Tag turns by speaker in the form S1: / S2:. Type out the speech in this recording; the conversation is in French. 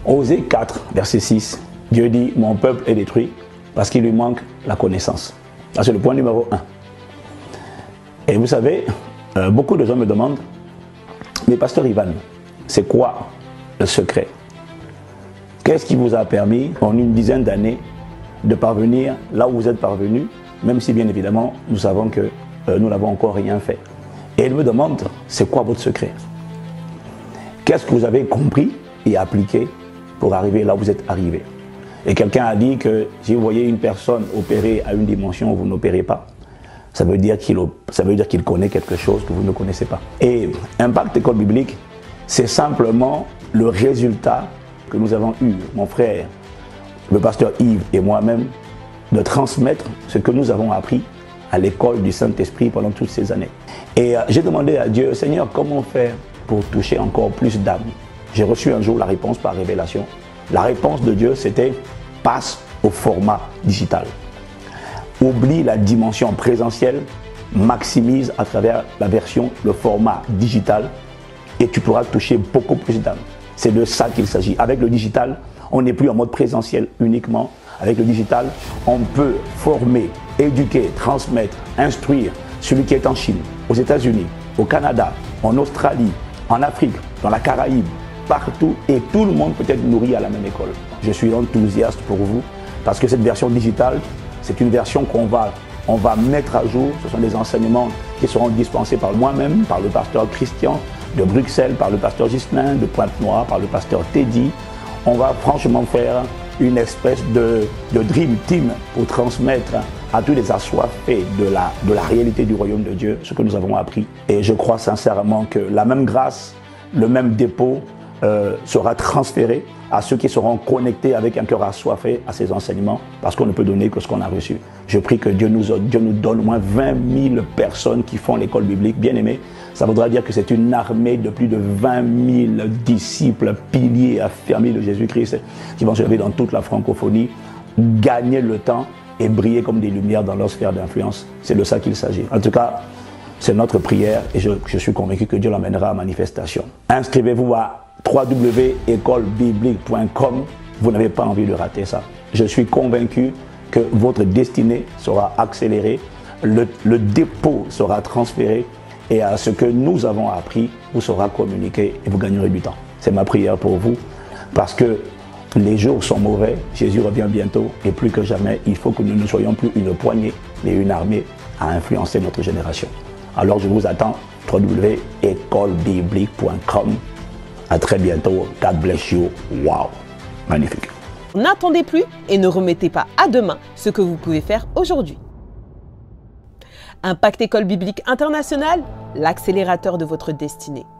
S1: Osée 4, verset 6, Dieu dit, mon peuple est détruit parce qu'il lui manque la connaissance. Ça, c'est le point numéro 1. Et vous savez, beaucoup de gens me demandent, mais pasteur Ivan, c'est quoi le secret? Qu'est-ce qui vous a permis, en une dizaine d'années, de parvenir là où vous êtes parvenu, même si bien évidemment, nous savons que nous n'avons encore rien fait. Et il me demande, c'est quoi votre secret? Qu'est-ce que vous avez compris et appliqué pour arriver là où vous êtes arrivé? Et quelqu'un a dit que si vous voyez une personne opérer à une dimension où vous n'opérez pas, ça veut dire qu'il connaît quelque chose que vous ne connaissez pas. Et Impact École Biblique, c'est simplement le résultat que nous avons eu, mon frère, le pasteur Yves et moi-même, de transmettre ce que nous avons appris à l'école du Saint-Esprit pendant toutes ces années. Et j'ai demandé à Dieu, Seigneur, comment faire pour toucher encore plus d'âmes? J'ai reçu un jour la réponse par révélation. La réponse de Dieu, c'était passe au format digital. Oublie la dimension présentielle, maximise à travers la version, le format digital, et tu pourras toucher beaucoup plus d'âmes. C'est de ça qu'il s'agit. Avec le digital, on n'est plus en mode présentiel uniquement. Avec le digital, on peut former, éduquer, transmettre, instruire celui qui est en Chine, aux États-Unis, au Canada, en Australie, en Afrique, dans la Caraïbe, partout, et tout le monde peut être nourri à la même école. Je suis enthousiaste pour vous parce que cette version digitale, c'est une version qu'on va mettre à jour. Ce sont des enseignements qui seront dispensés par moi-même, par le pasteur Christian de Bruxelles, par le pasteur Ghislain de Pointe-Noire, par le pasteur Teddy. On va franchement faire une espèce de dream team pour transmettre à tous les assoiffés de la réalité du royaume de Dieu ce que nous avons appris. Et je crois sincèrement que la même grâce, le même dépôt sera transféré à ceux qui seront connectés avec un cœur assoiffé à ces enseignements, parce qu'on ne peut donner que ce qu'on a reçu. Je prie que Dieu nous donne au moins 20 000 personnes qui font l'école biblique. Bien aimé, ça voudra dire que c'est une armée de plus de 20 000 disciples, piliers, affermis de Jésus-Christ, qui vont se lever dans toute la francophonie, gagner le temps et briller comme des lumières dans leur sphère d'influence. C'est de ça qu'il s'agit. En tout cas, c'est notre prière et je suis convaincu que Dieu l'emmènera à manifestation. Inscrivez-vous à www.écolebiblique.com. Vous n'avez pas envie de rater ça. Je suis convaincu que votre destinée sera accélérée, le dépôt sera transféré et à ce que nous avons appris vous sera communiqué et vous gagnerez du temps. C'est ma prière pour vous parce que les jours sont mauvais, Jésus revient bientôt et plus que jamais, il faut que nous ne soyons plus une poignée mais une armée à influencer notre génération. Alors je vous attends, www.écolebiblique.com. À très bientôt. God bless you. Wow. Magnifique.
S2: N'attendez plus et ne remettez pas à demain ce que vous pouvez faire aujourd'hui. Impact École Biblique Internationale, l'accélérateur de votre destinée.